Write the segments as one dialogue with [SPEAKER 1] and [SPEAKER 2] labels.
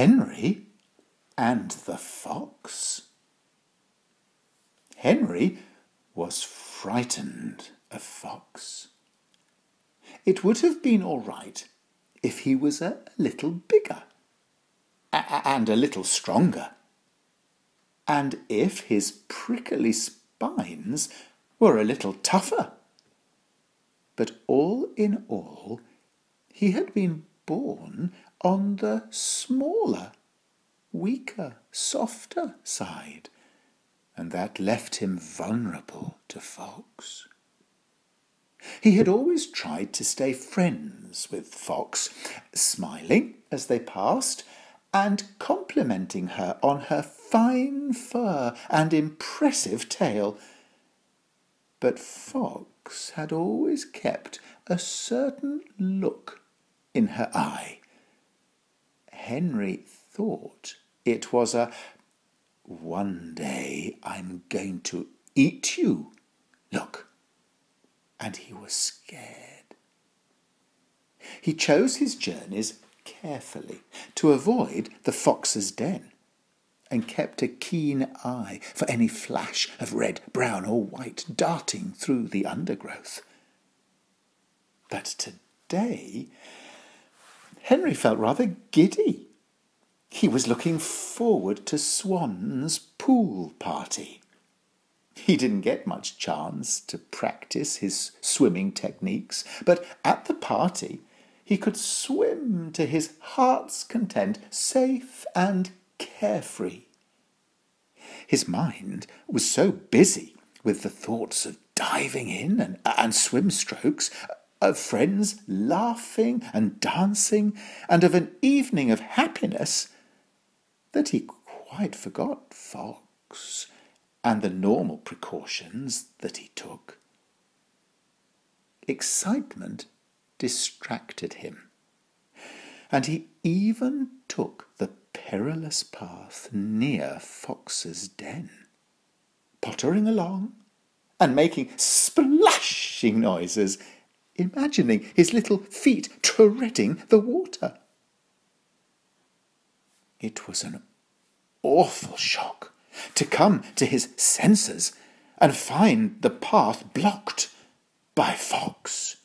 [SPEAKER 1] Henry and the fox. Henry was frightened of Fox. It would have been all right if he was a little bigger and a little stronger, and if his prickly spines were a little tougher. But all in all, he had been born on the smaller, weaker, softer side, and that left him vulnerable to Fox. He had always tried to stay friends with Fox, smiling as they passed and complimenting her on her fine fur and impressive tail. But Fox had always kept a certain look in her eye. Henry thought it was a "one day I'm going to eat you" look, and he was scared. He chose his journeys carefully to avoid the fox's den, and kept a keen eye for any flash of red, brown, or white darting through the undergrowth. But today Henry felt rather giddy. He was looking forward to Swan's pool party. He didn't get much chance to practice his swimming techniques, but at the party he could swim to his heart's content, safe and carefree. His mind was so busy with the thoughts of diving in and swim strokes, of friends laughing and dancing, and of an evening of happiness, that he quite forgot Fox and the normal precautions that he took. Excitement distracted him, and he even took the perilous path near Fox's den, pottering along and making splashing noises, imagining his little feet treading the water. It was an awful shock to come to his senses and find the path blocked by Fox.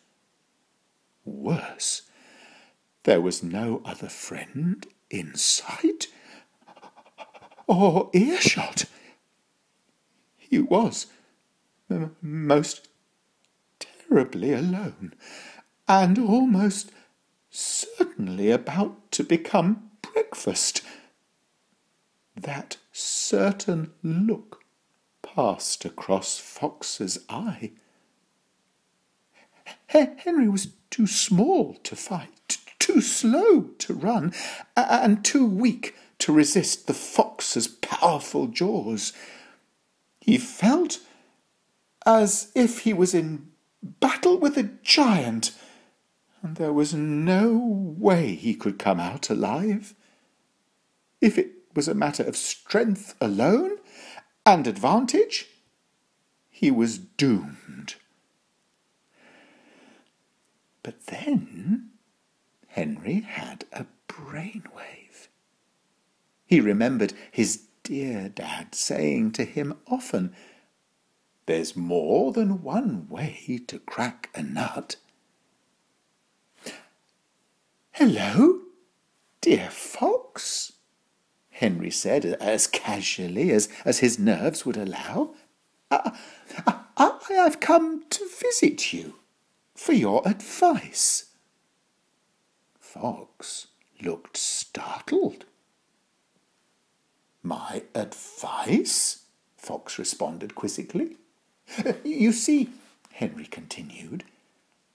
[SPEAKER 1] Worse, there was no other friend in sight or earshot. He was most terribly alone, and almost certainly about to become breakfast. That certain look passed across Fox's eye. Henry was too small to fight, too slow to run, and too weak to resist the fox's powerful jaws. He felt as if he was in battle with a giant, and there was no way he could come out alive. If it was a matter of strength alone and advantage, he was doomed. But then Henry had a brainwave. He remembered his dear dad saying to him often, "There's more than one way to crack a nut." "Hello, dear Fox," Henry said as casually as his nerves would allow. I've come to visit you for your advice." Fox looked startled. "My advice?" Fox responded quizzically. "You see," Henry continued,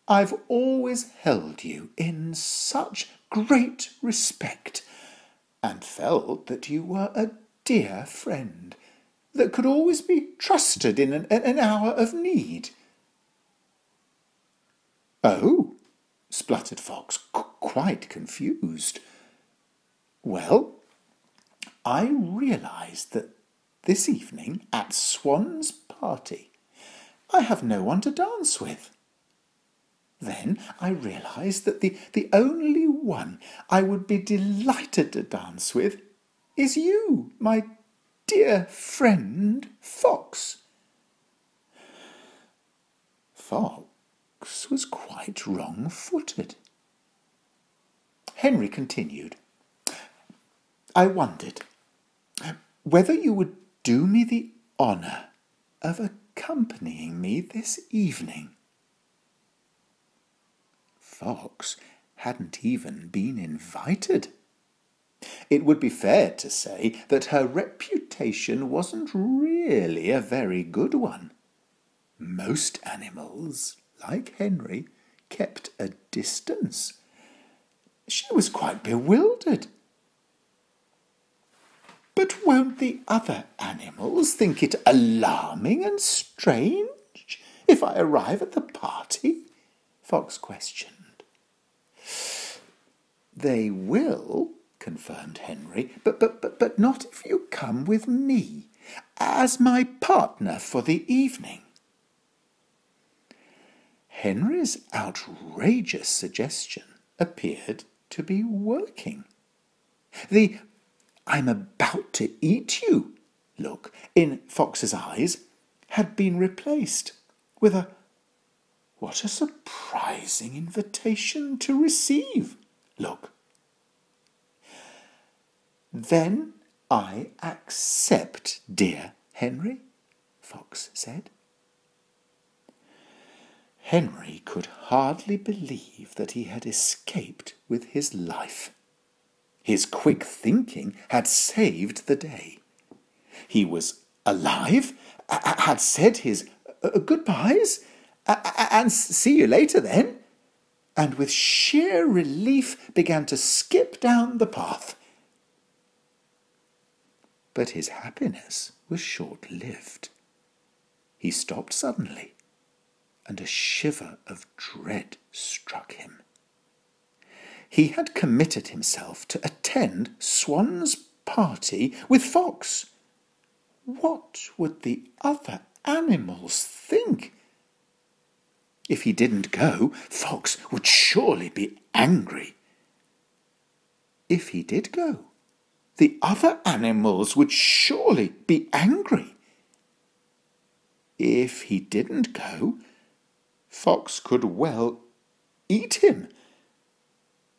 [SPEAKER 1] "I've always held you in such great respect, and felt that you were a dear friend that could always be trusted in an hour of need." "Oh," spluttered Fox, quite confused. "Well, I realised that this evening at Swan's party I have no one to dance with. Then I realised that the only one I would be delighted to dance with is you, my dear friend Fox. Fox was quite wrong-footed. Henry continued, I wondered whether you would do me the honour of accompanying me this evening. Fox hadn't even been invited. It would be fair to say that her reputation wasn't really a very good one. Most animals, like Henry, kept a distance. She was quite bewildered. But won't the other animals think it alarming and strange if I arrive at the party? Fox questioned. They will, confirmed Henry, but not if you come with me, as my partner for the evening. Henry's outrageous suggestion appeared to be working. The "I'm about to eat you" look in Fox's eyes had been replaced with a "what a surprising invitation to receive" look. Then I accept, dear Henry, Fox said. Henry could hardly believe that he had escaped with his life. His quick thinking had saved the day. He was alive, had said his goodbyes, and see you later then, and with sheer relief began to skip down the path. But his happiness was short-lived. He stopped suddenly, and a shiver of dread struck him. He had committed himself to attend Swan's party with Fox. What would the other animals think? If he didn't go, Fox would surely be angry. If he did go, the other animals would surely be angry. If he didn't go, Fox could well eat him.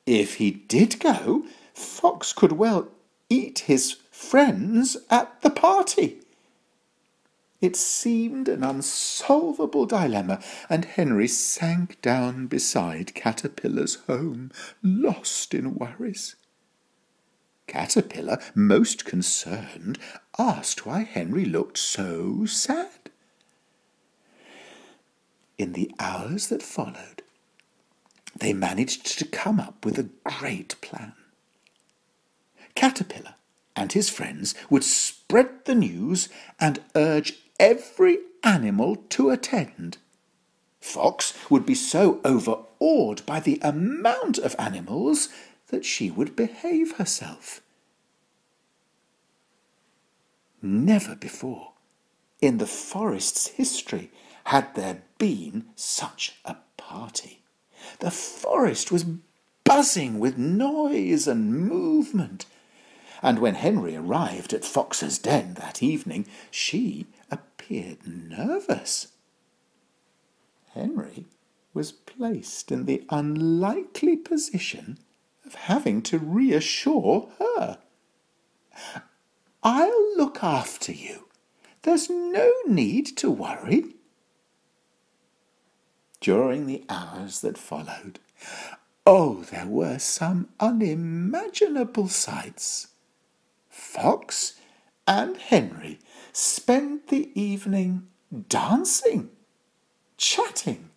[SPEAKER 1] If he did go, Fox could well eat his friends at the party. It seemed an unsolvable dilemma, and Henry sank down beside Caterpillar's home, lost in worries. Caterpillar, most concerned, asked why Henry looked so sad. In the hours that followed, they managed to come up with a great plan. Caterpillar and his friends would spread the news and urge every animal to attend. Fox would be so overawed by the amount of animals that she would behave herself. Never before in the forest's history had there been such a party. The forest was buzzing with noise and movement, and when Henry arrived at Fox's den that evening, she appeared nervous. Henry was placed in the unlikely position of having to reassure her. "I'll look after you. There's no need to worry." During the hours that followed, there were some unimaginable sights. Fox and Henry spent the evening dancing, chatting,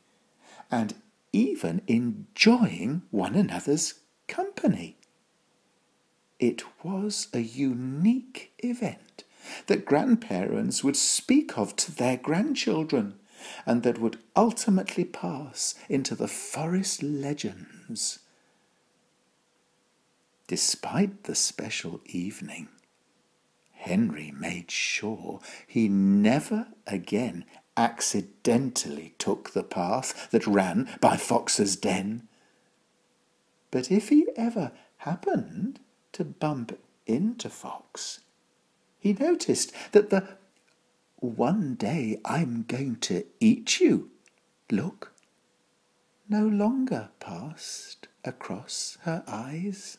[SPEAKER 1] and even enjoying one another's company. It was a unique event that grandparents would speak of to their grandchildren, and that would ultimately pass into the forest legends. Despite the special evening, Henry made sure he never again accidentally took the path that ran by Fox's den. But if he ever happened to bump into Fox, he noticed that the "One day I'm going to eat you" look no longer passed across her eyes.